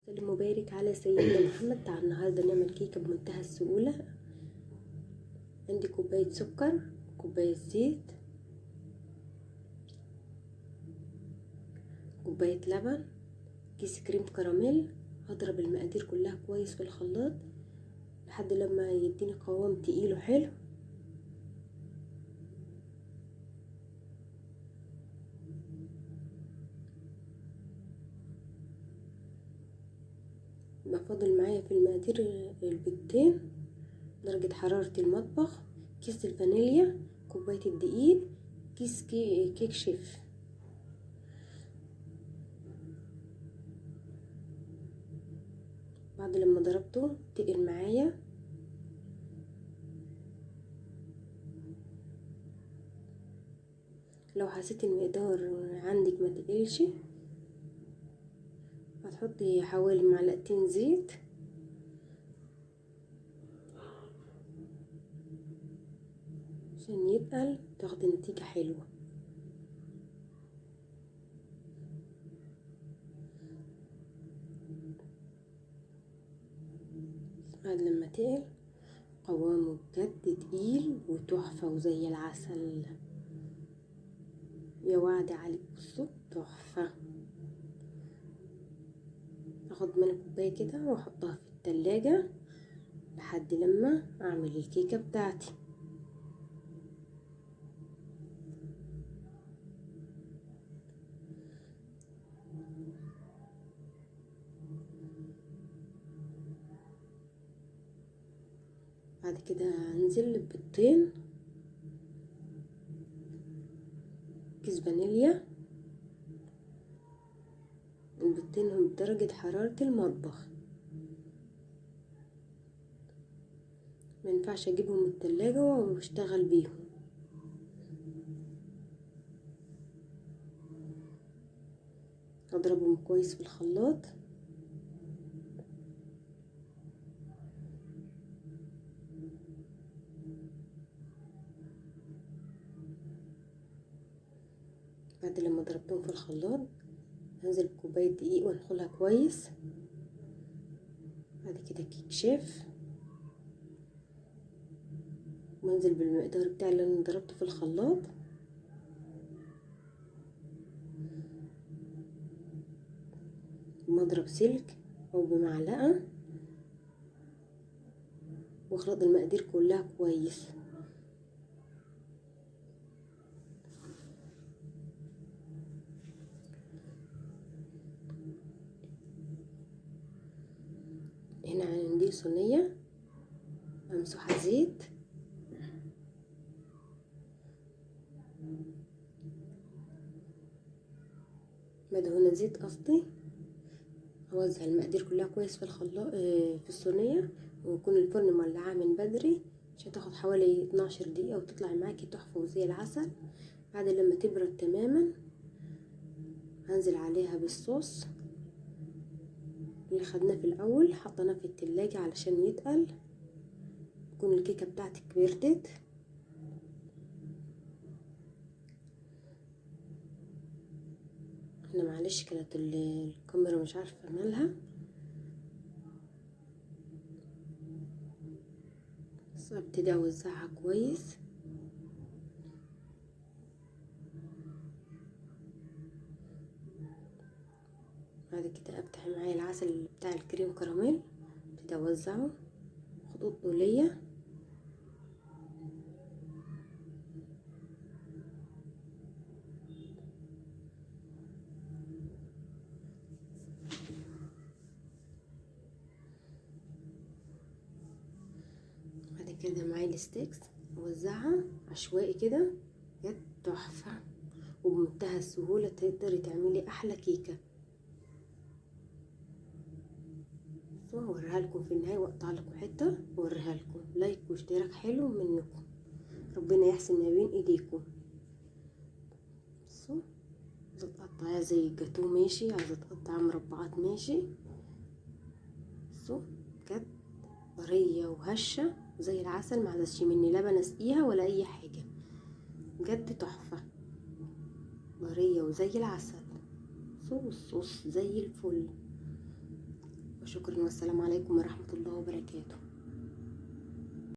سلم وبارك على سيدنا محمد. تعال النهارده نعمل كيكه بمنتهى السهوله. عندي كوبايه سكر، كوبايه زيت، كوبايه لبن، كيس كريم كراميل. هضرب المقادير كلها كويس في الخلاط لحد لما يديني قوام تقيل وحلو. بفضل معايا في المقادير البيضتين، درجة حرارة المطبخ، كيس الفانيليا، كوباية الدقيق، كيس كيك شيف. بعد لما ضربته تقل معايا، لو حسيت المقدار عندك ما تقلش هتحطي حوالي معلقتين زيت عشان يتقل تاخدي نتيجة حلوة. بعد لما تقل قوامه بجد تقيل وتحفة وزي العسل، يا وعد عليك. بصوا تحفة. اخد منها كوباية كده واحطها في التلاجة لحد لما اعمل الكيكة بتاعتي. بعد كده هنزل ببيضتين، كيس فانيليا، البيضتين هم بدرجة حرارة المطبخ، ما ينفعش اجيبهم من التلاجة واشتغل بيهم. اضربهم كويس في الخلاط. بعد لما ضربتهم في الخلاط هنزل بكوباية دقيق وانخلها كويس. بعد كده كيك شيف، وانزل بالمقدار بتاعي اللي انا ضربته في الخلاط. بمضرب سلك او بمعلقة واخلط المقادير كلها كويس. هنا عندي صينية ممسوحة زيت، مدهونة زيت قصدي. اوزع المقادير كلها كويس في الخلاط في الصينية، ويكون الفرن مولعاه من بدري عشان تاخد حوالي 12 دقيقة وتطلع معاكي تحفة وزي العسل. بعد لما تبرد تماما هنزل عليها بالصوص اللي خدناه في الاول، حطيناه في التلاجة علشان يتقل، تكون الكيكة بتاعتك بردت. انا معلش كانت الكاميرا مش عارفة مالها، بس ابتدي اوزعها كويس. بعد كده افتح معايا العسل بتاع الكريم كراميل، ابتدي اوزعه خطوط طولية. بعد كده معايا الستيكس اوزعها عشوائي كده، بجد تحفة وبمنتهى السهولة تقدري تعملي احلى كيكة. هوريها لكم في النهاية واقطع لكم حتة واوريها لكم. لايك واشتراك حلو منكم، ربنا يحسن ما بين ايديكم. بصوا عايزة تقطعيها زي الجاتو ماشي، عايزة تقطعها مربعات ماشي. بصوا بجد طرية وهشة زي العسل، معلش مني لبن اسقيها ولا اي حاجة، بجد تحفة طرية وزي العسل. بصوا الصوص زي الفل. وشكرا، والسلام عليكم ورحمة الله وبركاته.